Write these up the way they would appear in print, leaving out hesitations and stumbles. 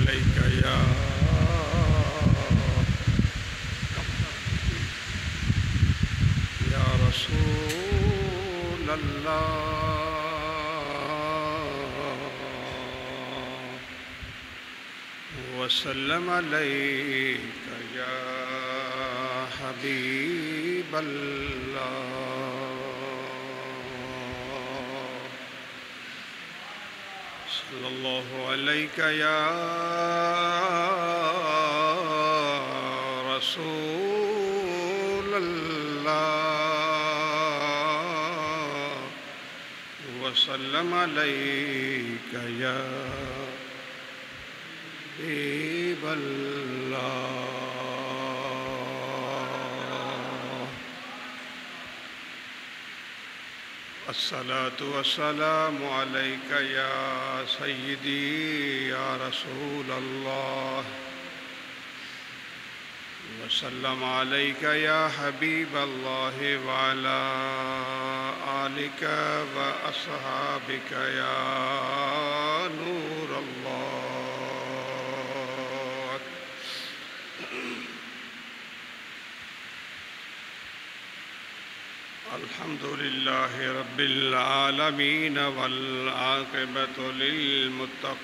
عليك يا رسول الله وسلم عليك يا حبيب الله صلى الله عليك يا رسول الله وسلم عليك يا حبيب الله الصلاة والسلام عليك يا سيدي يا رسول الله وسلم عليك يا حبيب الله وعلى آلك وأصحابك يا نور الله الحمد لله رب العالمين والعاقبة للمتقين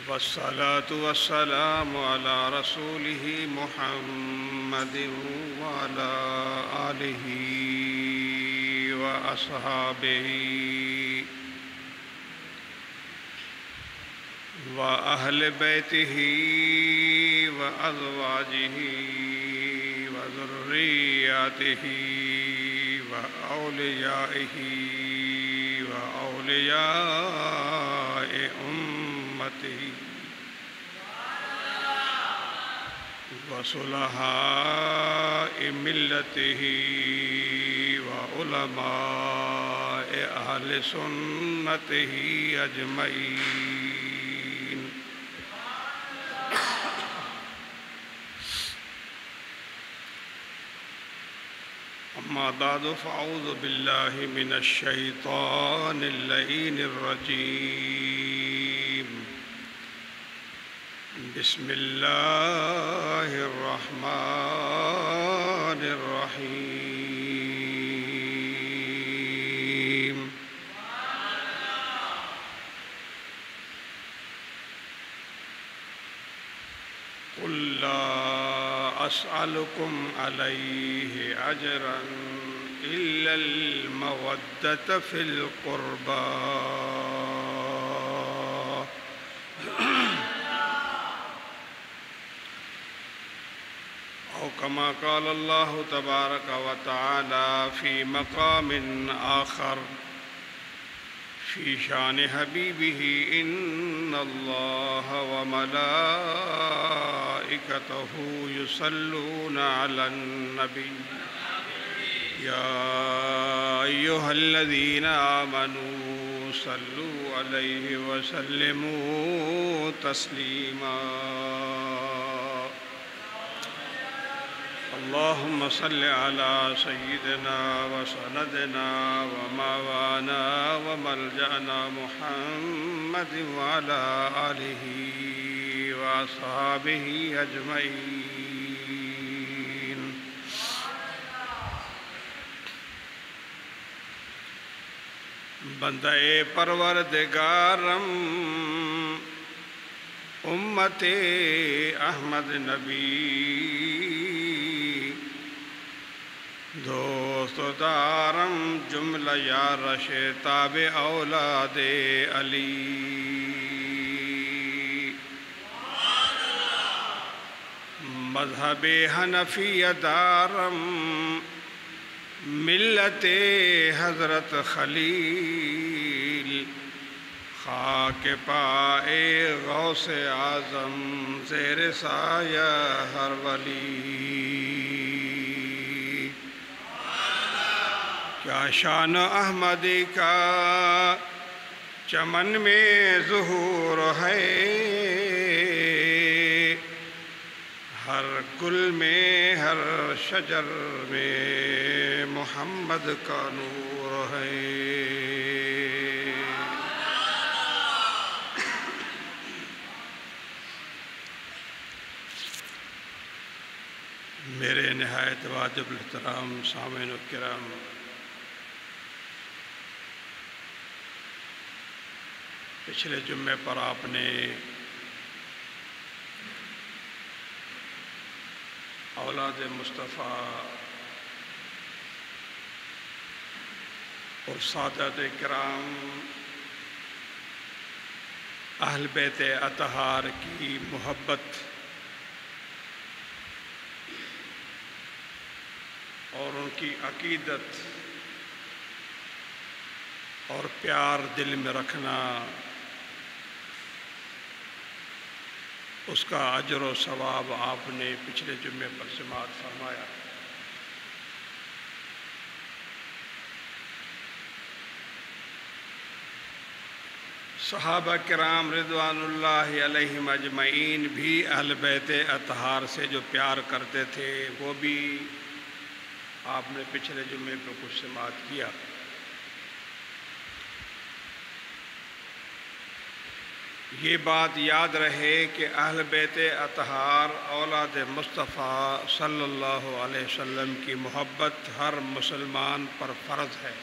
والصلاة والسلام على رسوله محمد وعلى آله وأصحابه وأهل بيته وأزواجه وذرياته وأوليائه وأولياء أمته وصلحاء ملته وعلماء أهل سنته أجمعين أما بعد فأعوذ بالله من الشيطان اللعين الرجيم بسم الله الرحمن الرحيم قل لا أسألكم عليه أجرا إلا المودة في القربى أو كما قال الله تبارك وتعالى في مقام آخر في شان حبيبه إن الله وملائكته يصلون على النبي يا أيها الذين آمنوا صلوا عليه وسلموا تسليما اللهم صل على سيدنا وسندنا ومولانا وملجأنا محمد وعلى آله وأصحابه أجمعين بندہ پروردگارم امت احمد نبی دوست دارم جملہ یارش تابع اولاد علی مذہب حنفی دارم ملت حضرت خلیل خاک پائے غوث اعظم زیر سایہ ہر ولی کیا شان احمدی کا چمن میں ظہور ہے ہر گل میں ہر شجر میں محمد کا نور ہے میرے نہایت واجب الاحترام سامعین الکرام، پچھلے جمعے پر آپ نے اولاد مصطفیٰ اور سادات کرام اہل بیت اطہار کی محبت اور ان کی عقیدت اور پیار دل میں رکھنا، اس کا اجر و ثواب آپ نے پچھلے جمعے پر سماعت فرمایا۔ صحابہ کرام رضوان اللہ علیہم اجمعین بھی اہل بیت اطہار سے جو پیار کرتے تھے وہ بھی آپ نے پچھلے جمعے پر کچھ سماعت کیا۔ یہ بات یاد رہے کہ اہل بیت اطہار اولاد مصطفیٰ صلی اللہ علیہ وسلم کی محبت ہر مسلمان پر فرض ہے،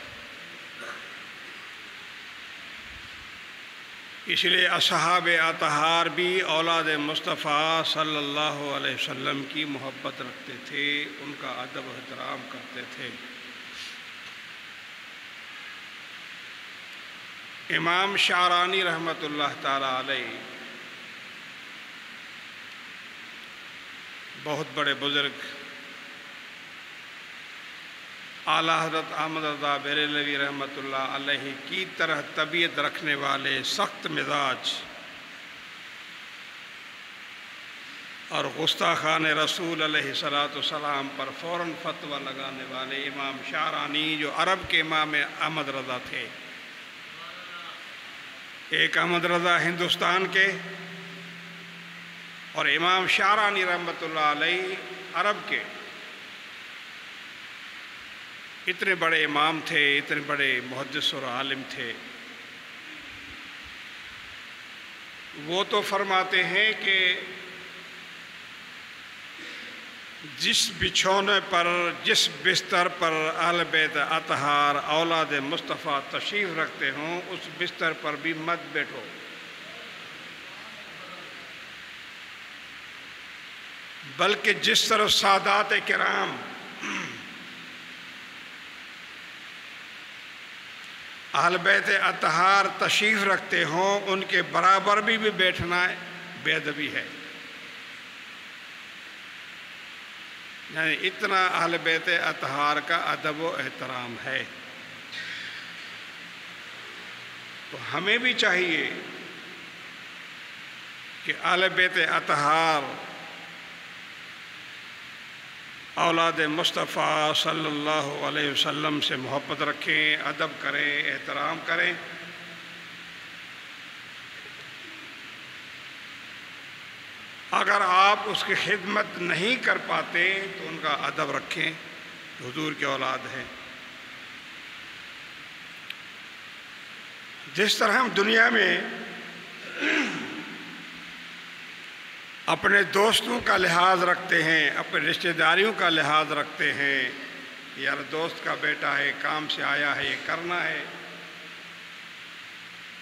اس لیے اصحاب اطہار بھی اولاد مصطفیٰ صلی اللہ علیہ وسلم کی محبت رکھتے تھے، ان کا ادب و احترام کرتے تھے۔ امام شعرانی رحمۃ اللہ تعالی علیہ بہت بڑے بزرگ، اعلیٰ حضرت احمد رضا بریلوی رحمۃ اللہ علیہ کی طرح طبیعت رکھنے والے، سخت مزاج اور گستاخان رسول علیہ الصلوۃ والسلام پر فوراً فتویٰ لگانے والے امام شعرانی، جو عرب کے امام احمد رضا تھے، ایک احمد رضا ہندوستان کے اور امام شعرانی رحمۃ اللہ علیہ عرب کے، اتنے بڑے امام تھے، اتنے بڑے محدث اور عالم تھے۔ وہ تو فرماتے ہیں کہ جس بچھونے پر، جس بستر پر اہل بیت اطہار اولاد مصطفیٰ تشریف رکھتے ہوں، اس بستر پر بھی مت بیٹھو، بلکہ جس طرح سادات کرام اہل بیت اطہار تشریف رکھتے ہوں، ان کے برابر بھی بیٹھنا بے ادبی ہے۔ یعنی اتنا اہل بیت اطہار کا ادب و احترام ہے۔ تو ہمیں بھی چاہیے کہ اہل بیت اطہار اولاد مصطفیٰ صلی اللہ علیہ وسلم سے محبت رکھیں، ادب کریں، احترام کریں۔ اگر آپ اس کی خدمت نہیں کر پاتے تو ان کا ادب رکھیں، حضور کی اولاد ہیں۔ جس طرح ہم دنیا میں اپنے دوستوں کا لحاظ رکھتے ہیں، اپنے رشتہ داریوں کا لحاظ رکھتے ہیں، یار دوست کا بیٹا ہے، کام سے آیا ہے، یہ کرنا ہے،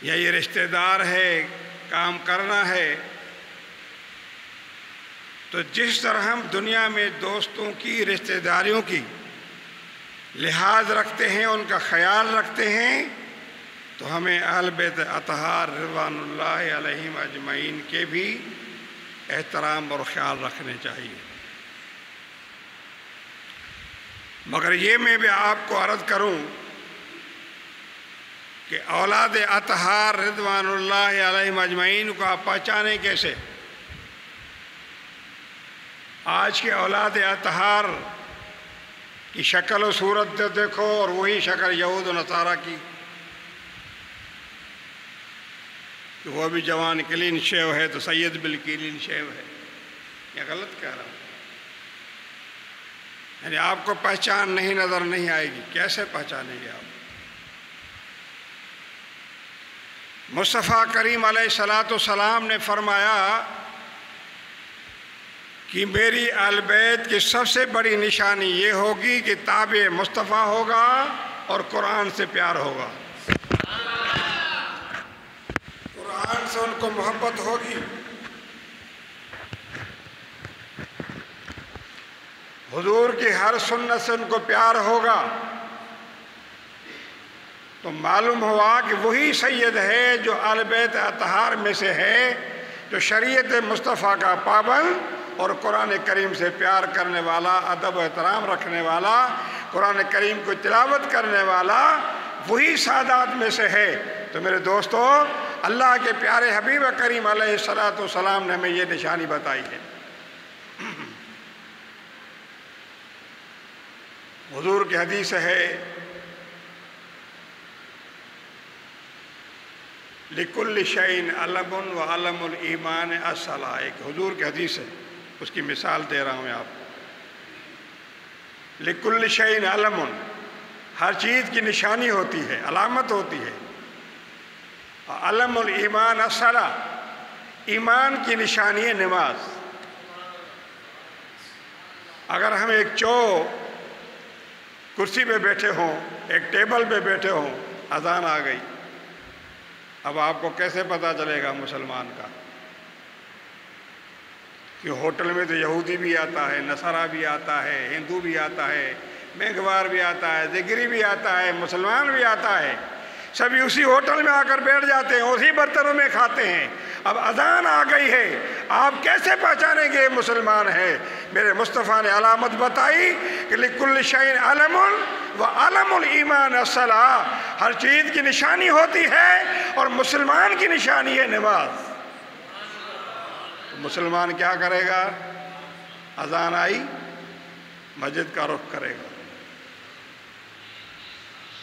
یا یہ رشتہ دار ہے، کام کرنا ہے، تو جس طرح ہم دنیا میں دوستوں کی، رشتہ داریوں کی لحاظ رکھتے ہیں، ان کا خیال رکھتے ہیں، تو ہمیں اہل بیت اطہار رضوان اللہ علیہم اجمعین کے بھی احترام اور خیال رکھنے چاہیے۔ مگر یہ میں بھی آپ کو عرض کروں کہ اولاد اطہار رضوان اللہ علیہم اجمعین کو آپ پہچانیں کیسے؟ آج کے اولاد اطہار کی شکل و صورت دیکھو اور وہی شکل یہود و نصارہ کی، کہ وہ بھی جوان کلین شیو ہے تو سید بالکلین شیو ہے۔ یہ غلط کہہ رہا ہوں، یعنی آپ کو پہچان نہیں نظر نہیں آئے گی، کیسے پہچانیں گے آپ؟ مصطفیٰ کریم علیہ الصلوۃ والسلام نے فرمایا کہ میری اہل بیت کی سب سے بڑی نشانی یہ ہوگی کہ تابع مصطفیٰ ہوگا اور قرآن سے پیار ہوگا، قرآن سے ان کو محبت ہوگی، حضور کی ہر سنت سے ان کو پیار ہوگا۔ تو معلوم ہوا کہ وہی سید ہے جو اہل بیت اطہار میں سے ہے، جو شریعت مصطفیٰ کا پابند اور قرآن کریم سے پیار کرنے والا، ادب و احترام رکھنے والا، قرآن کریم کو تلاوت کرنے والا، وہی سادات میں سے ہے۔ تو میرے دوستو، اللہ کے پیارے حبیب کریم علیہ السلام نے ہمیں یہ نشانی بتائی ہے۔ حضور کی حدیث ہے، لِكُلِّ شَيْءٍ عَلَمٌ وَعَلَمُ الْإِيمَانِ الصَّلَاةُ، ایک حضور کی حدیث ہے، اس کی مثال دے رہا ہوں میں آپ کو۔ لِكُلِّ شَيْءٍ عَلَمٌ، ہر چیز کی نشانی ہوتی ہے، علامت ہوتی ہے۔ عَلَمُ الْإِيمَانِ الصَّلَاةُ، ایمان کی نشانی ہے نماز۔ اگر ہم ایک کرسی پہ بیٹھے ہوں، ایک ٹیبل پہ بیٹھے ہوں، اذان آ گئی، اب آپ کو کیسے پتا چلے گا مسلمان کا؟ کہ ہوٹل میں تو یہودی بھی آتا ہے، نصارہ بھی آتا ہے، ہندو بھی آتا ہے، مینگوار بھی آتا ہے، زگری بھی آتا ہے، مسلمان بھی آتا ہے، سبھی اسی ہوٹل میں آ کر بیٹھ جاتے ہیں، اسی برتنوں میں کھاتے ہیں۔ اب اذان آ گئی ہے، آپ کیسے پہچانیں گے یہ مسلمان ہے؟ میرے مصطفیٰ نے علامت بتائی کہ لِكُلِّ شَيْءٍ عَلَمٌ وَعَلَمُ الْإِيمَانِ الصَّلَاةُ، ہر چیز کی نشانی ہوتی ہے اور مسلمان کی نشانی ہے نماز۔ مسلمان کیا کرے گا؟ اذان آئی، مسجد کا رخ کرے گا،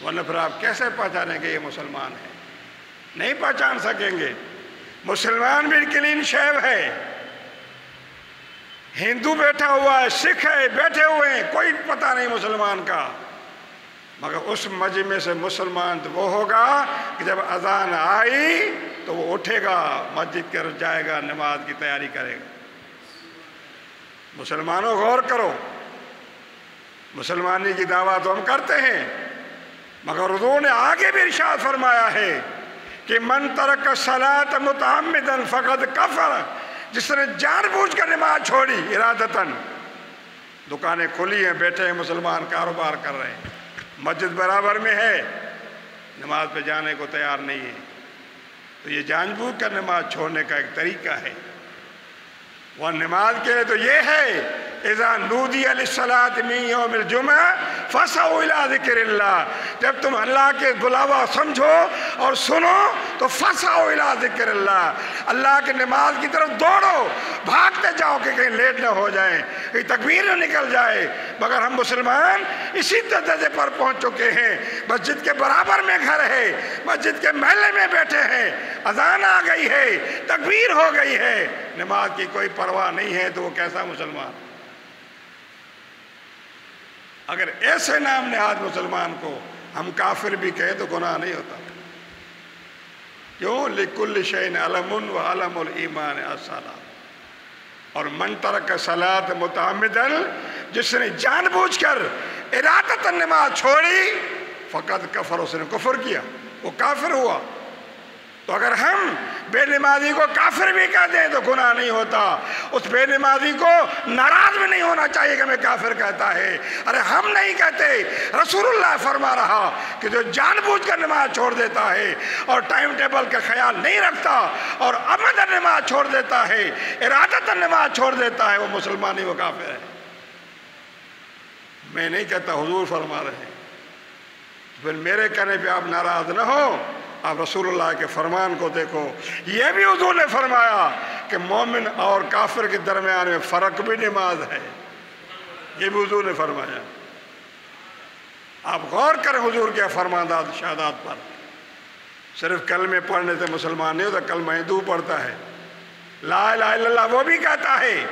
ورنہ پھر آپ کیسے پہچانیں گے یہ مسلمان ہے؟ نہیں پہچان سکیں گے۔ مسلمان بھی کلین شیو ہے، ہندو بیٹھا ہوا ہے، سکھ ہے، بیٹھے ہوئے ہیں، کوئی پتہ نہیں مسلمان کا، مگر اس مجمع سے مسلمان تو وہ ہوگا کہ جب اذان آئی تو وہ اٹھے گا، مسجد کی طرف جائے گا، نماز کی تیاری کرے گا۔ مسلمانوں غور کرو، مسلمانی کی دعوت تو ہم کرتے ہیں، مگر حضور نے آگے بھی ارشاد فرمایا ہے کہ من ترک الصلاۃ متعمدا فقد کفر، جس نے جان بوجھ کر نماز چھوڑی ارادتاً۔ دکانیں کھلی ہیں، بیٹھے ہیں مسلمان، کاروبار کر رہے ہیں، مسجد برابر میں ہے، نماز پہ جانے کو تیار نہیں ہے، تو یہ جان بوجھ کر نماز چھوڑنے کا ایک طریقہ ہے۔ وہ نماز کے لیے تو یہ ہے، اذا نودی للصلاۃ من یوم الجمعہ فاسعوا الی ذکر اللہ، جب تم اللہ کے بلاوا سمجھو اور سنو تو فاسعوا الی ذکر اللہ، اللہ کے نماز کی طرف دوڑو، بھاگتے جاؤ کہ کہیں لیٹ نہ ہو جائیں، کہیں تکبیر نہ نکل جائے۔ مگر ہم مسلمان اسی درجے پر پہنچ چکے ہیں، مسجد کے برابر میں گھر ہے، مسجد کے محلے میں بیٹھے ہیں، اذان آ گئی ہے، تکبیر ہو گئی ہے، نماز کی کوئی پرواہ نہیں ہے، تو وہ کیسا مسلمان؟ اگر ایسے نام نہاد مسلمان کو ہم کافر بھی کہیں تو گناہ نہیں ہوتا۔ کیوں؟ لِكُلِّ شَيْءٍ عَلَمٌ وَعَلَمُ الْإِيمَانِ الصَّلَاةُ، اور من ترک الصلاۃ متعمداً، جس نے جان بوجھ کر ارادتاً نماز چھوڑی، فقد کفر، اس نے کفر کیا، وہ کافر ہوا۔ تو اگر ہم بے نمازی کو کافر بھی کہہ دیں تو گناہ نہیں ہوتا، اس بے نمازی کو ناراض بھی نہیں ہونا چاہیے کہ ہمیں کافر کہتا ہے۔ ارے ہم نہیں کہتے، رسول اللہ فرما رہا کہ جو جان بوجھ کر نماز چھوڑ دیتا ہے اور ٹائم ٹیبل کا خیال نہیں رکھتا اور عمدن نماز چھوڑ دیتا ہے، ارادتاً نماز چھوڑ دیتا ہے، وہ مسلمان ہی، وہ کافر ہے۔ میں نہیں کہتا، حضور فرما رہے ہیں، پھر میرے کہنے پہ آپ ناراض نہ ہو، آپ رسول اللہ کے فرمان کو دیکھو۔ یہ بھی حضور نے فرمایا کہ مومن اور کافر کے درمیان میں فرق بھی نماز ہے، یہ بھی حضور نے فرمایا۔ آپ غور کریں حضور کے فرمانات شہادات پر۔ صرف کلمے پڑھنے سے مسلمان نہیں ہوتا، کلمہ ہندو پڑھتا ہے، لا الہ الا اللہ وہ بھی کہتا ہے،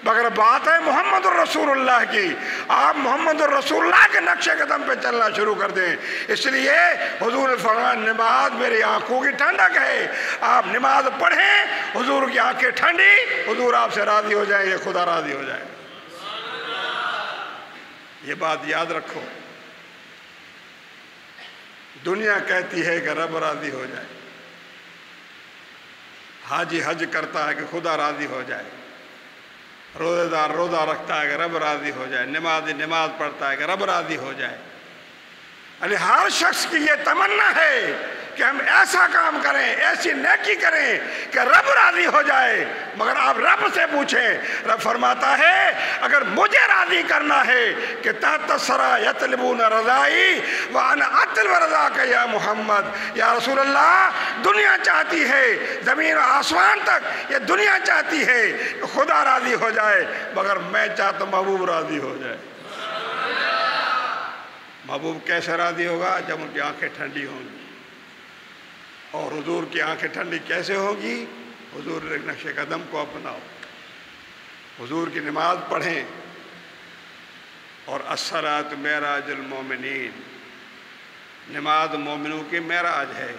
مگر بات ہے محمد الرسول اللہ کی، آپ محمد الرسول اللہ کے نقش قدم پہ چلنا شروع کر دیں۔ اس لیے حضور نے فرمایا نماز میری آنکھوں کی ٹھنڈک ہے، آپ نماز پڑھیں، حضور کی آنکھیں ٹھنڈی، حضور آپ سے راضی ہو جائیں گے، خدا راضی ہو جائے۔ یہ بات یاد رکھو، دنیا کہتی ہے کہ رب راضی ہو جائے، حاجی حج کرتا ہے کہ خدا راضی ہو جائے، روزہ دار روزہ رکھتا ہے کہ رب راضی ہو جائے، نمازی نماز پڑھتا ہے کہ رب راضی ہو جائے۔ یعنی ہر شخص کی یہ تمنا ہے کہ ہم ایسا کام کریں، ایسی نیکی کریں کہ رب راضی ہو جائے۔ مگر آپ رب سے پوچھیں، رب فرماتا ہے اگر مجھے راضی کرنا ہے کہ تحت الثری یطلبون رضائی وانا اطلب رضاک یا محمد، یا رسول اللہ دنیا چاہتی ہے، زمین و آسمان تک یہ دنیا چاہتی ہے کہ خدا راضی ہو جائے، مگر میں چاہتا ہوں محبوب راضی ہو جائے۔ محبوب کیسے راضی ہوگا؟ جب ان کی آنکھیں ٹھنڈی ہوں گی۔ اور حضور کی آنکھیں ٹھنڈی کیسے ہوگی؟ حضور کے نقش قدم کو اپناؤ، حضور کی نماز پڑھیں۔ اور الصلاۃ معراج المومنین، نماز مومنوں کی معراج ہے،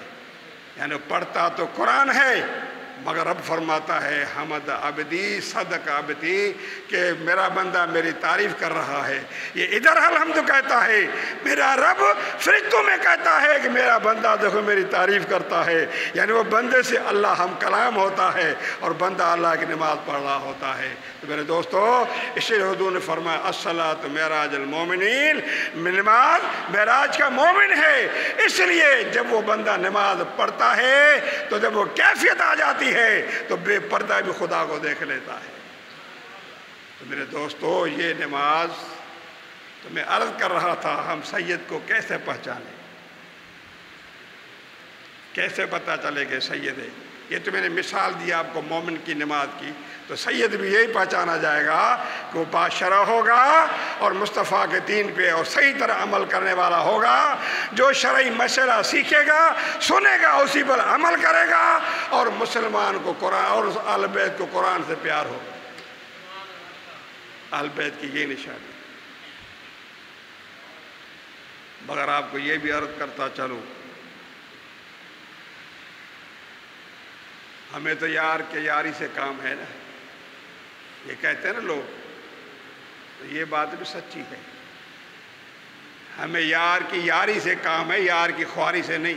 یعنی پڑھتا تو قرآن ہے مگر رب فرماتا ہے حمد عبدی صدق عبدی، کہ میرا بندہ میری تعریف کر رہا ہے۔ یہ ادھر الحمد کہتا ہے، میرا رب فرشتوں میں کہتا ہے کہ میرا بندہ دیکھو میری تعریف کرتا ہے، یعنی وہ بندے سے اللہ ہم کلام ہوتا ہے اور بندہ اللہ کی نماز پڑھ رہا ہوتا ہے۔ تو میرے دوستو، اس لیے حضور نے فرمایا الصلاۃ معراج المومنین، نماز معراج کا مومن ہے۔ اس لیے جب وہ بندہ نماز پڑھتا ہے تو جب وہ کیفیت آ جاتی ہے تو بے پردہ بھی خدا کو دیکھ لیتا ہے۔ تو میرے دوستو، یہ نماز تو میں عرض کر رہا تھا، ہم سید کو کیسے پہچانیں، کیسے پتہ چلے کہ سید ہے؟ یہ تو میں نے مثال دی آپ کو مومن کی نماز کی، تو سید بھی یہی پہچانا جائے گا کہ وہ باشرہ ہوگا اور مصطفیٰ کے دین پہ اور صحیح طرح عمل کرنے والا ہوگا، جو شرعی مسئلہ سیکھے گا، سنے گا، اسی پر عمل کرے گا، اور مسلمان کو قرآن اور اہل بیت کو قرآن سے پیار ہوگا۔ اہل بیت کی یہ نشانی۔ مگر آپ کو یہ بھی عرض کرتا چلوں، ہمیں تو یار کے یاری سے کام ہے نا، یہ کہتے ہیں نا لوگ، تو یہ بات بھی سچی ہے، ہمیں یار کی یاری سے کام ہے، یار کی خواری سے نہیں۔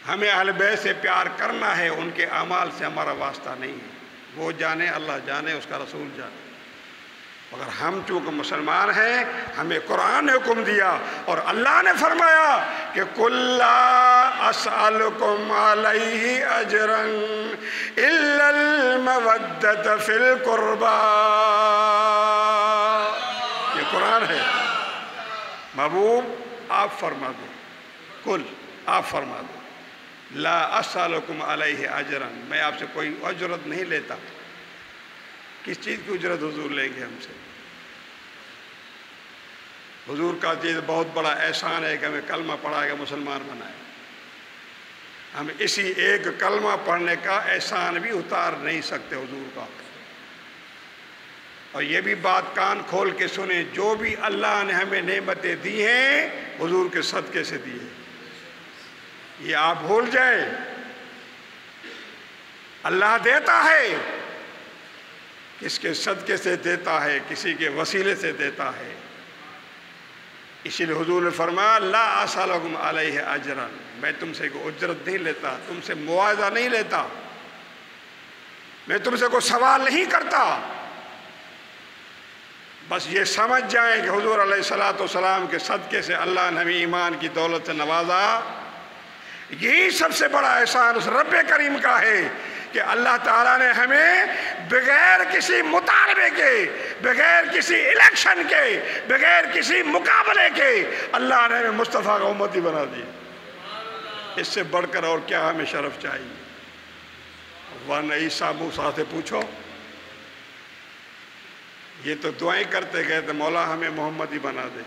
ہمیں اہل بیت سے پیار کرنا ہے، ان کے اعمال سے ہمارا واسطہ نہیں ہے، وہ جانے، اللہ جانے، اس کا رسول جانے۔ مگر ہم چونکہ مسلمان ہیں، ہمیں قرآن نے حکم دیا اور اللہ نے فرمایا کہ قُل لَا أَسْأَلُكُمْ عَلَيْهِ أَجْرًا إِلَّا الْمَوَدَّةَ فِي الْقُرْبَى۔ یہ قرآن ہے۔ محبوب آپ فرما دو، قل آپ فرما دو، لا أسألكم عليه أجرا، میں آپ سے کوئی اجرت نہیں لیتا۔ کس چیز کی اجرت حضور لیں گے ہم سے؟ حضور کا چیز بہت بڑا احسان ہے کہ ہمیں کلمہ پڑھا کے مسلمان بنائے۔ ہم اسی ایک کلمہ پڑھنے کا احسان بھی اتار نہیں سکتے حضور کا۔ اور یہ بھی بات کان کھول کے سنیں، جو بھی اللہ نے ہمیں نعمتیں دی ہیں حضور کے صدقے سے دی ہیں، یہ آپ بھول جائیں۔ اللہ دیتا ہے، کس کے صدقے سے دیتا ہے، کسی کے وسیلے سے دیتا ہے۔ اسی لیے حضور نے فرمایا لا اسألکم علیہ اجرا، میں تم سے کوئی اجرت نہیں لیتا، تم سے معاوضہ نہیں لیتا، میں تم سے کوئی سوال نہیں کرتا۔ بس یہ سمجھ جائیں کہ حضور علیہ السلام کے صدقے سے اللہ نے ہمیں ایمان کی دولت سے نوازا۔ یہی سب سے بڑا احسان اس رب کریم کا ہے کہ اللہ تعالیٰ نے ہمیں بغیر کسی مطالبے کے، بغیر کسی الیکشن کے، بغیر کسی مقابلے کے اللہ نے ہمیں مصطفیٰ کا امتی بنا دیا۔ اس سے بڑھ کر اور کیا ہمیں شرف چاہیے؟ ورنہ عیسیٰ موسیٰ سے پوچھو، یہ تو دعائیں کرتے گئے تو مولا ہمیں محمدی بنا دے،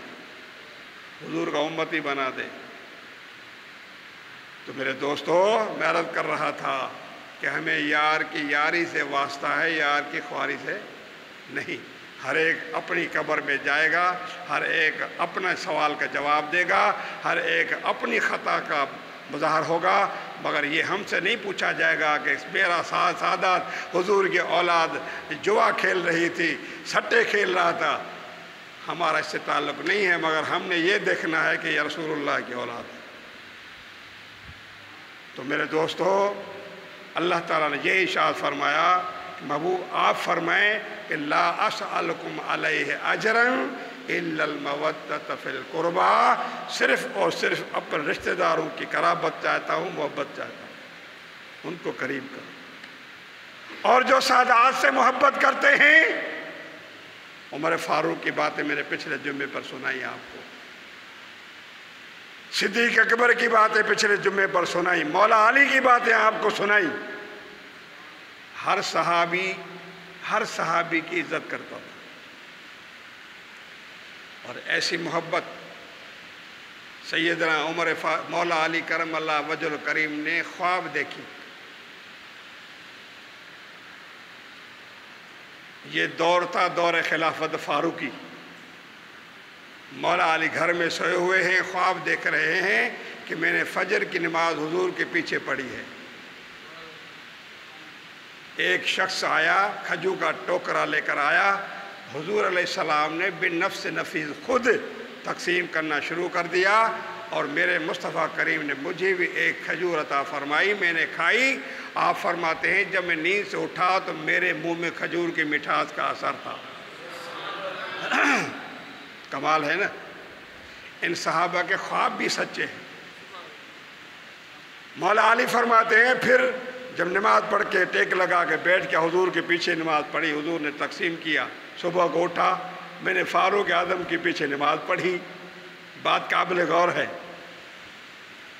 حضور کا امتی بنا دے۔ تو میرے دوستو، میں عرض کر رہا تھا کہ ہمیں یار کی یاری سے واسطہ ہے، یار کی خواری سے نہیں۔ ہر ایک اپنی قبر میں جائے گا، ہر ایک اپنا سوال کا جواب دے گا، ہر ایک اپنی خطا کا مظاہر ہوگا، مگر یہ ہم سے نہیں پوچھا جائے گا کہ میرا سادات حضور کی اولاد جوا کھیل رہی تھی، سٹے کھیل رہا تھا، ہمارا اس سے تعلق نہیں ہے، مگر ہم نے یہ دیکھنا ہے کہ یہ رسول اللہ کی اولاد ہے۔ تو میرے دوستو، اللہ تعالیٰ نے یہ ارشاد فرمایا کہ محبوب آپ فرمائیں کہ لا اسألکم علیہ اجرا الا المودۃ فی القربی، صرف اور صرف اپنے رشتہ داروں کی قرابت چاہتا ہوں، محبت چاہتا ہوں، ان کو قریب کرو۔ اور جو سادات سے محبت کرتے ہیں، عمر فاروق کی باتیں میں نے پچھلے جمعے پر سنائی آپ کو، صدیق اکبر کی باتیں پچھلے جمعے پر سنائی، مولا علی کی باتیں آپ کو سنائی۔ ہر صحابی کی عزت کرتا تھا، اور ایسی محبت سیدنا مولا علی کرم اللہ وجہ الکریم نے خواب دیکھی۔ یہ دور تھا دور خلافت فاروقی۔ مولا علی گھر میں سوئے ہوئے ہیں، خواب دیکھ رہے ہیں کہ میں نے فجر کی نماز حضور کے پیچھے پڑھی ہے۔ ایک شخص آیا، کھجور کا ٹوکرا لے کر آیا، حضور علیہ السلام نے بالنفس نفیس خود تقسیم کرنا شروع کر دیا، اور میرے مصطفیٰ کریم نے مجھے بھی ایک کھجور عطا فرمائی، میں نے کھائی۔ آپ فرماتے ہیں جب میں نیند سے اٹھا تو میرے منہ میں کھجور کی مٹھاس کا اثر تھا۔ کمال ہے نا، ان صحابہ کے خواب بھی سچے ہیں۔ مولا علی فرماتے ہیں پھر جب نماز پڑھ کے ٹیک لگا کے بیٹھ کے حضور کے پیچھے نماز پڑھی، حضور نے تقسیم کیا، صبح کو اٹھا، میں نے فاروق اعظم کے پیچھے نماز پڑھی۔ بات قابل غور ہے،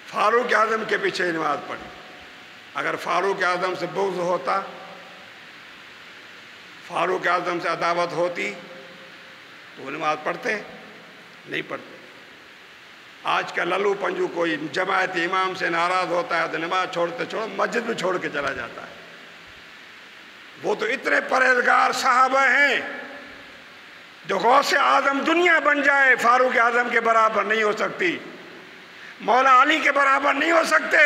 فاروق اعظم کے پیچھے نماز پڑھی۔ اگر فاروق اعظم سے بغض ہوتا، فاروق اعظم سے عداوت ہوتی تو وہ نماز پڑھتے؟ نہیں پڑھتے۔ آج کا للو پنجو کوئی جماعت امام سے ناراض ہوتا ہے تو نماز چھوڑتے مسجد میں چھوڑ کے چلا جاتا ہے۔ وہ تو اتنے پرہیزگار صحابہ ہیں، جو غوث اعظم دنیا بن جائے فاروق اعظم کے برابر نہیں ہو سکتی، مولا علی کے برابر نہیں ہو سکتے۔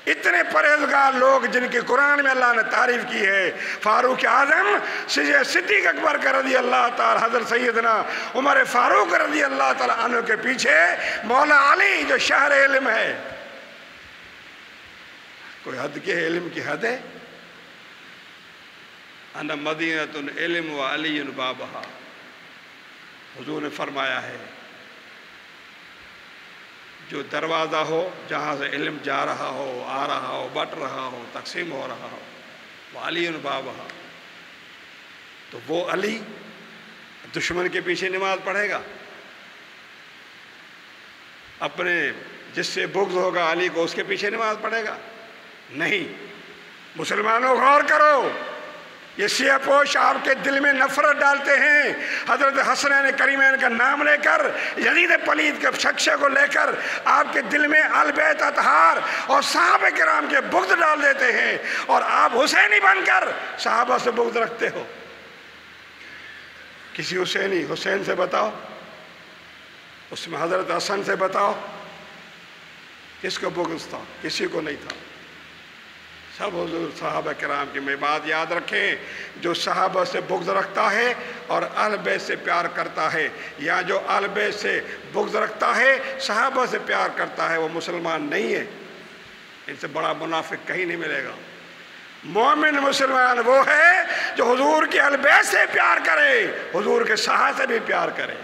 اتنے پرہیزگار لوگ جن کی قرآن میں اللہ نے تعریف کی ہے، فاروق اعظم، صدیق اکبر کا رضی اللہ تعالی، حضرت سیدنا عمر فاروق رضی اللہ تعالی عنہ کے پیچھے مولا علی جو شہر علم ہے۔ کوئی حد کے علم کی حد ہے؟ انا مدینۃ العلم و علی بابہا، حضور نے فرمایا ہے جو دروازہ ہو جہاں سے علم جا رہا ہو، آ رہا ہو، بٹ رہا ہو، تقسیم ہو رہا ہو، وہ علی بابہا، تو وہ علی دشمن کے پیچھے نماز پڑھے گا؟ اپنے جس سے بغض ہوگا علی کو اس کے پیچھے نماز پڑھے گا؟ نہیں۔ مسلمانوں غور کرو، یہ سیاہ پوش آپ کے دل میں نفرت ڈالتے ہیں، حضرت حسنین کریمین کا نام لے کر، یزید پلید کے شخصے کو لے کر آپ کے دل میں اہل بیت اطہار اور صحابہ کرام کے بغض ڈال دیتے ہیں، اور آپ حسینی بن کر صحابہ سے بغض رکھتے ہو۔ کسی حسین سے بتاؤ، اس میں حضرت حسن سے بتاؤ، کس کو بغض تھا؟ کسی کو نہیں تھا۔ سب حضور صحابہ کرام کی میں بات یاد رکھیں، جو صحابہ سے بغض رکھتا ہے اور اہل بیت سے پیار کرتا ہے، یا جو اہل بیت سے بغض رکھتا ہے صحابہ سے پیار کرتا ہے، وہ مسلمان نہیں ہے۔ ان سے بڑا منافق کہیں نہیں ملے گا۔ مومن مسلمان وہ ہے جو حضور کے اہل بیت سے پیار کرے، حضور کے صحابہ سے بھی پیار کرے،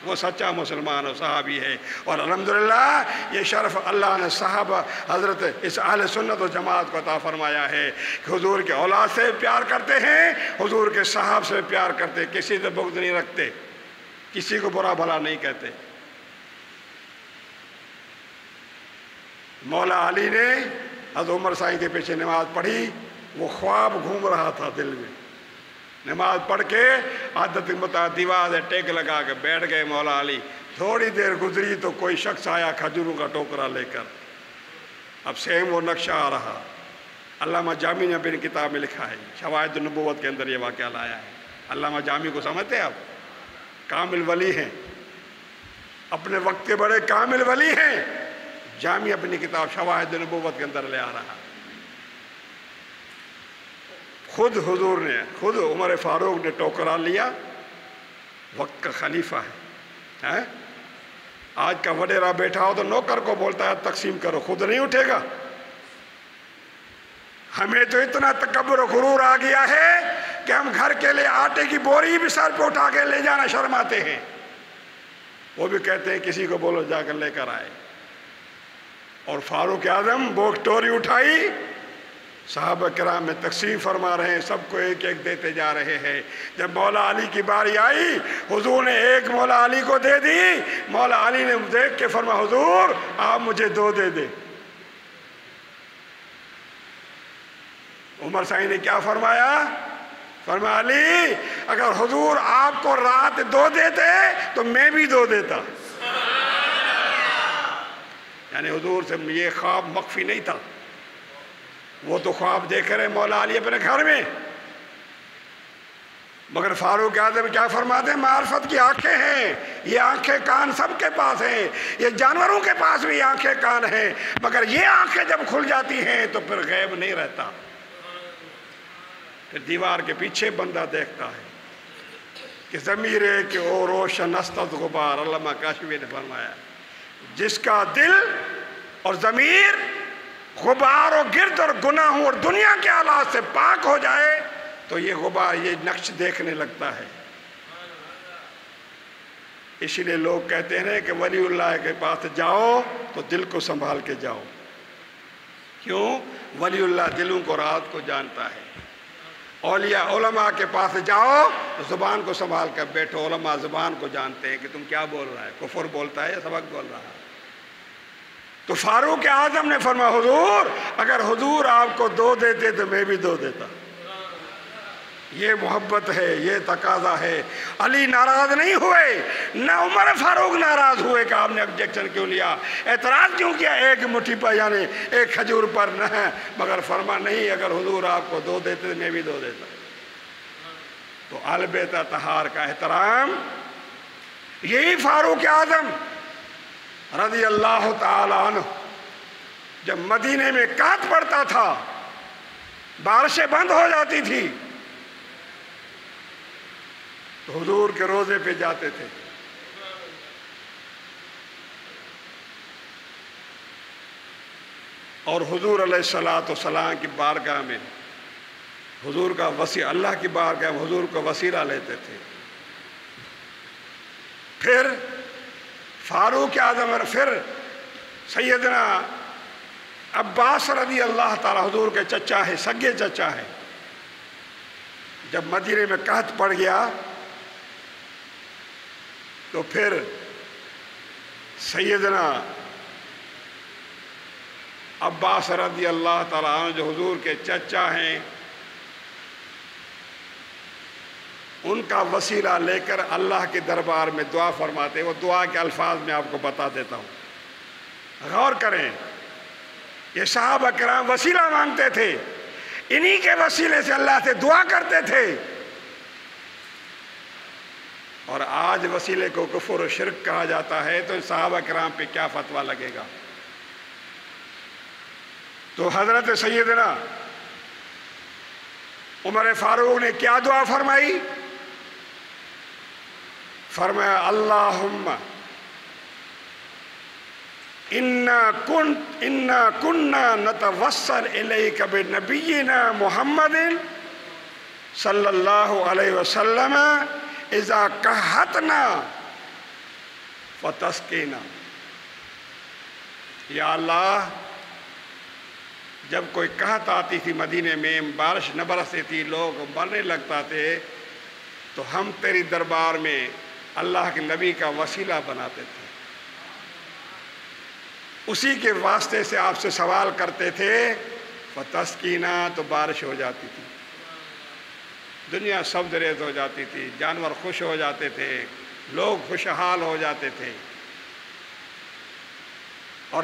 وہ سچا مسلمان و صحابی ہے۔ اور الحمدللہ یہ شرف اللہ نے صحابہ حضرت اس اہل سنت و جماعت کو عطا فرمایا ہے کہ حضور کے اولاد سے پیار کرتے ہیں، حضور کے صحابہ سے پیار کرتے، کسی سے بغض نہیں رکھتے، کسی کو برا بھلا نہیں کہتے۔ مولا علی نے حضرت عمر سائیں کے پیچھے نماز پڑھی، وہ خواب گھوم رہا تھا دل میں، نماز پڑھ کے عادت مطابق دیوار سے ٹیک لگا کے بیٹھ گئے مولا علی۔ تھوڑی دیر گزری تو کوئی شخص آیا کھجوروں کا ٹوکرا لے کر، اب سیم وہ نقشہ آ رہا، علامہ جامی نے اپنی کتاب میں لکھا ہے، شواہد النبوت کے اندر یہ واقعہ لایا ہے۔ علامہ جامی کو سمجھتے ہیں آپ؟ کامل ولی ہیں، اپنے وقت کے بڑے کامل ولی ہیں۔ جامی اپنی کتاب شواہد النبوت کے اندر لے آ رہا۔ خود حضور نے، خود عمر فاروق نے ٹوکرا لیا، وقت کا خلیفہ ہے۔ آج کا وڈیرا بیٹھا ہو تو نوکر کو بولتا ہے تقسیم کرو، خود نہیں اٹھے گا۔ ہمیں تو اتنا تکبر و غرور آ گیا ہے کہ ہم گھر کے لیے آٹے کی بوری بھی سر پہ اٹھا کے لے جانا شرماتے ہیں۔ وہ بھی کہتے ہیں کسی کو بولو جا کر لے کر آئے۔ اور فاروق اعظم وہ ٹوری اٹھائی، صحابہ کرام میں تقسیم فرما رہے ہیں، سب کو ایک ایک دیتے جا رہے ہیں۔ جب مولا علی کی باری آئی، حضور نے ایک مولا علی کو دے دی۔ مولا علی نے دیکھ کے فرمایا حضور آپ مجھے دو دے دیں۔ عمر سائیں نے کیا فرمایا؟ فرمایا علی اگر حضور آپ کو رات دو دیتے تو میں بھی دو دیتا۔ یعنی حضور سے یہ خواب مخفی نہیں تھا، وہ تو خواب دیکھ رہے مولا علی اپنے گھر میں، مگر فاروق اعظم کیا فرماتے ہیں؟ معرفت کی آنکھیں ہیں، یہ آنکھیں کان سب کے پاس ہیں، یہ جانوروں کے پاس بھی آنکھیں کان ہیں، مگر یہ آنکھیں جب کھل جاتی ہیں تو پھر غیب نہیں رہتا، پھر دیوار کے پیچھے بندہ دیکھتا ہے کہ ضمیر کہ او روشن است از غبار۔ علامہ کاشمی نے فرمایا جس کا دل اور ضمیر غبار و گرد اور گناہوں اور دنیا کے آلات سے پاک ہو جائے تو یہ غبار، یہ نقش دیکھنے لگتا ہے۔ اسی لیے لوگ کہتے ہیں کہ ولی اللہ کے پاس جاؤ تو دل کو سنبھال کے جاؤ۔ کیوں؟ ولی اللہ دلوں کو رات کو جانتا ہے۔ اولیاء علماء کے پاس جاؤ تو زبان کو سنبھال کر بیٹھو، علماء زبان کو جانتے ہیں کہ تم کیا بول رہا ہے، کفر بولتا ہے یا سبق بول رہا ہے۔ تو فاروق اعظم نے فرمایا حضور اگر حضور آپ کو دو دیتے تو میں بھی دو دیتا۔ یہ محبت ہے، یہ تقاضا ہے۔ علی ناراض نہیں ہوئے، نہ عمر فاروق ناراض ہوئے کہ آپ نے آبجیکشن کیوں لیا، اعتراض کیوں کیا ایک مٹھی پر یعنی ایک کھجور پر نہ، مگر فرما نہیں اگر حضور آپ کو دو دیتے میں بھی دو دیتا۔ تو اہل بیت اطہار کا احترام، یہی فاروق اعظم رضی اللہ تعالی عنہ جب مدینے میں قحط پڑتا تھا، بارشیں بند ہو جاتی تھی، تو حضور کے روزے پہ جاتے تھے۔ اور حضور علیہ السلام کی بارگاہ میں حضور کا وسیلہ، اللہ کی بارگاہ میں حضور کا وسیلہ لیتے تھے۔ پھر فاروق اعظم اور پھر سیدنا عباس رضی اللہ تعالی حضور کے چچا ہے، سگے چچا ہے، جب مدینے میں قحط پڑ گیا تو پھر سیدنا عباس رضی اللہ تعالیٰ عنہ جو حضور کے چچا ہیں، ان کا وسیلہ لے کر اللہ کے دربار میں دعا فرماتے۔ وہ دعا کے الفاظ میں آپ کو بتا دیتا ہوں، غور کریں۔ یہ صحابہ کرام وسیلہ مانگتے تھے، انہی کے وسیلے سے اللہ سے دعا کرتے تھے۔ اور آج وسیلے کو کفر و شرک کہا جاتا ہے تو صحابہ کرام پہ کیا فتویٰ لگے گا؟ تو حضرت سیدنا عمر فاروق نے کیا دعا فرمائی؟ فرمایا اللہم انا کننا نتوسل الیک بنبینا محمد صلی اللہ علیہ وسلم اذا قحطنا فتسقینا۔ یا اللہ جب کوئی قحط آتی تھی مدینے میں، بارش نہ برستی تھی، لوگ مرنے لگتا تھے، تو ہم تیری دربار میں اللہ کے نبی کا وسیلہ بناتے تھے، اسی کے واسطے سے آپ سے سوال کرتے تھے، فتسقینا تو بارش ہو جاتی تھی، دنیا سبز ریز ہو جاتی تھی، جانور خوش ہو جاتے تھے، لوگ خوشحال ہو جاتے تھے۔ اور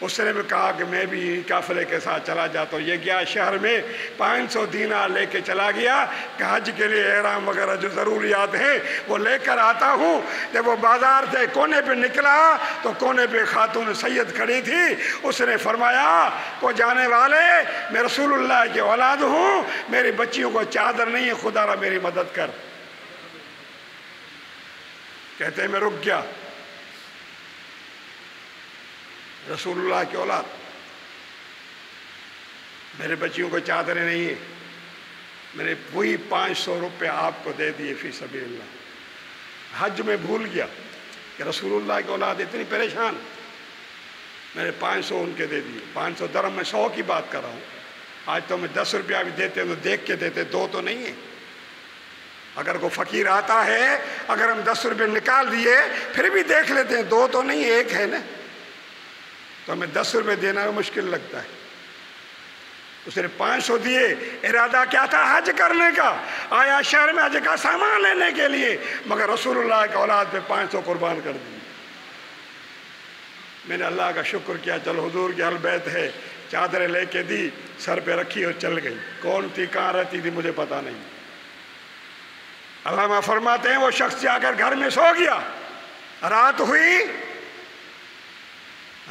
اس نے بھی کہا کہ میں بھی قافلے کے ساتھ چلا جاتا ہوں۔ یہ گیا شہر میں 500 دینار لے کے چلا گیا کہ حج کے لیے احرام وغیرہ جو ضروریات ہیں وہ لے کر آتا ہوں۔ جب وہ بازار سے کونے پہ نکلا تو کونے پہ خاتون سید کھڑی تھی، اس نے فرمایا کو جانے والے میں رسول اللہ کی اولاد ہوں، میری بچیوں کو چادر نہیں ہے، خدا را میری مدد کر۔ کہتے ہیں میں رک گیا، رسول اللہ کی اولاد، میرے بچیوں کو چادریں نہیں ہیں، میں نے وہی 500 روپے آپ کو دے دیے فی سبیل اللہ۔ حج میں بھول گیا کہ رسول اللہ کی اولاد اتنی پریشان، میں نے 500 ان کے دے دیے۔ 500 درہم میں 100 کی بات کر رہا ہوں، آج تو ہمیں 10 روپیہ بھی دیتے ہیں تو دیکھ کے دیتے، 2 تو نہیں ہیں۔ اگر کوئی فقیر آتا ہے، اگر ہم 10 روپے نکال دیے پھر بھی دیکھ لیتے ہیں، 2 تو نہیں، 1 ہے نا، تو ہمیں 10 روپے دینا مشکل لگتا ہے۔ اس نے 500 دیے، ارادہ کیا تھا؟ حج کرنے کا، آیا شہر میں حج کا سامان لینے کے لیے، مگر رسول اللہ کے اولاد پہ 500 قربان کر دی۔ میں نے اللہ کا شکر کیا، چلو حضور کی اہل بیت ہے، چادریں لے کے دی، سر پہ رکھی اور چل گئی۔ کون تھی، کہاں رہتی تھی، مجھے پتا نہیں۔ علامہ فرماتے ہیں وہ شخص جا کر گھر میں سو گیا، رات ہوئی،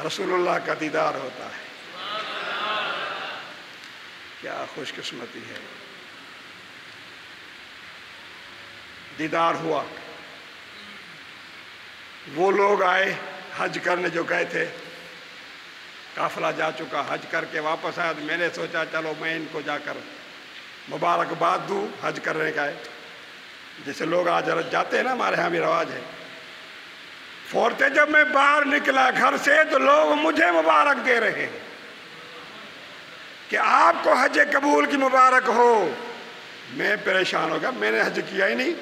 رسول اللہ کا دیدار ہوتا ہے۔ کیا خوش قسمتی ہے، دیدار ہوا۔ وہ لوگ آئے حج کرنے جو گئے تھے، قافلہ جا چکا، حج کر کے واپس آیا، تو میں نے سوچا چلو میں ان کو جا کر مبارکباد دوں، حج کرنے کا ہے، جیسے لوگ آج جاتے ہیں نا، ہمارے ہاں بھی رواج ہے۔ فورتے جب میں باہر نکلا گھر سے تو لوگ مجھے مبارک دے رہے ہیں کہ آپ کو حج قبول کی مبارک ہو۔ میں پریشان ہو گیا، میں نے حج کیا ہی نہیں۔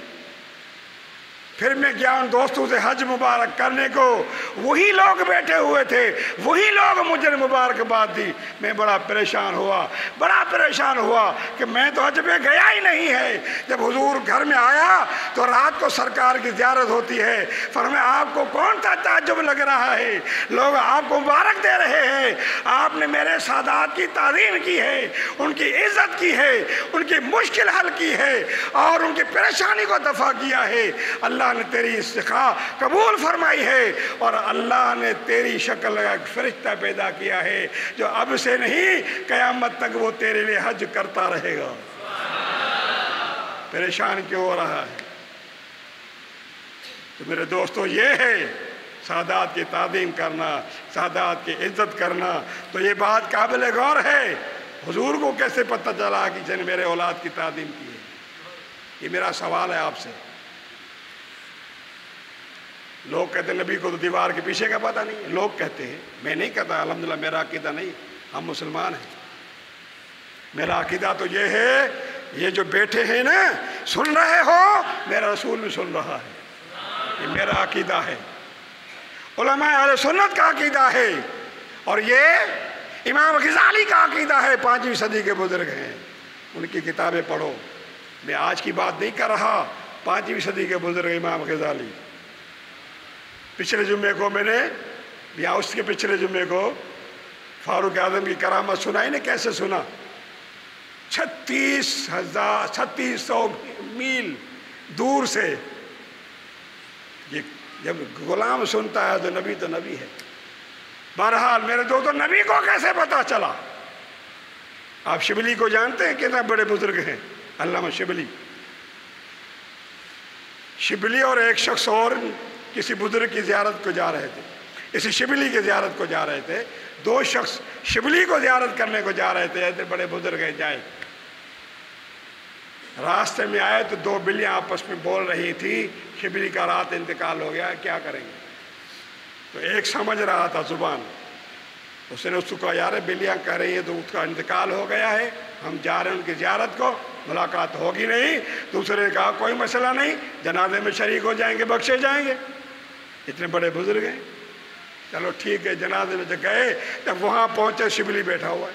پھر میں گیا ان دوستوں سے حج مبارک کرنے کو، وہی لوگ بیٹھے ہوئے تھے، وہی لوگ مجھے مبارکباد دی۔ میں بڑا پریشان ہوا کہ میں تو حج پہ گیا ہی نہیں ہے۔ جب حضور گھر میں آیا تو رات کو سرکار کی زیارت ہوتی ہے، فرمایا آپ کو کون سا تعجب لگ رہا ہے، لوگ آپ کو مبارک دے رہے ہیں، آپ نے میرے سادات کی تعظیم کی ہے، ان کی عزت کی ہے، ان کی مشکل حل کی ہے اور ان کی پریشانی کو دفع کیا ہے۔ اللہ نے تیری استخاء قبول فرمائی ہے اور اللہ نے تیری شکل کا ایک فرشتہ پیدا کیا ہے جو اب سے نہیں قیامت تک وہ تیرے لیے حج کرتا رہے گا۔ پریشان کیوں ہو رہا ہے؟ تو میرے دوستو یہ ہے سادات کی تعظیم کرنا، سادات کی عزت کرنا۔ تو یہ بات قابل غور ہے، حضور کو کیسے پتہ چلا کہ جن میرے اولاد کی تعظیم کی ہے؟ یہ میرا سوال ہے آپ سے۔ لوگ کہتے ہیں نبی کو تو دیوار کے پیچھے کا پتہ نہیں ہے، لوگ کہتے ہیں، میں نہیں کہتا، الحمدللہ میرا عقیدہ نہیں، ہم مسلمان ہیں۔ میرا عقیدہ تو یہ ہے، یہ جو بیٹھے ہیں نا، سن رہے ہو، میرا رسول بھی سن رہا ہے، یہ میرا عقیدہ ہے، علماء اہل سنت کا عقیدہ ہے، اور یہ امام غزالی کا عقیدہ ہے، 5ویں صدی کے بزرگ ہیں، ان کی کتابیں پڑھو۔ میں آج کی بات نہیں کر رہا، 5ویں صدی کے بزرگ امام غزالی۔ پچھلے جمعے کو میں نے یا اس کے پچھلے جمعے کو فاروق اعظم کی کرامت سنائی نے، کیسے سنا؟ 3600 میل دور سے یہ جب غلام سنتا ہے تو نبی ہے۔ بہرحال میرے دوستو، نبی کو کیسے پتا چلا؟ آپ شبلی کو جانتے ہیں، کتنے بڑے بزرگ ہیں، علامہ شبلی اور ایک شخص اور کسی بزرگ کی زیارت کو جا رہے تھے، اسی شبلی کی زیارت کو جا رہے تھے۔ 2 شخص شبلی کو زیارت کرنے کو جا رہے تھے، ایسے بڑے بزرگ ہیں جائے۔ راستے میں آئے تو 2 بلیاں آپس میں بول رہی تھی، شبلی کا رات انتقال ہو گیا، کیا کریں گے؟ تو ایک سمجھ رہا تھا زبان، اس نے اس کو کہا یار بلیاں کہہ رہی ہیں تو اس کا انتقال ہو گیا ہے، ہم جا رہے ہیں ان کی زیارت کو، ملاقات ہوگی نہیں۔ دوسرے نے کہا کوئی مسئلہ نہیں، جنازے میں شریک ہو جائیں گے، بخشے جائیں گے، اتنے بڑے بزرگ ہیں، چلو ٹھیک ہے۔ جنازے میں جب گئے، جب وہاں پہنچے شبلی بیٹھا ہوا ہے،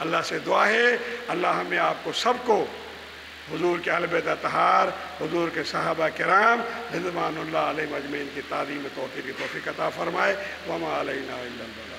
اللہ سے دعا ہے اللہ ہمیں آپ کو سب کو حضور کے اہل بیت اطہار، حضور کے صحابہ کرام رضوان اللہ علیہ اجمعین کی تعظیم توقیر کی توفیق عطا فرمائے۔ وما علینا الا البلاغ۔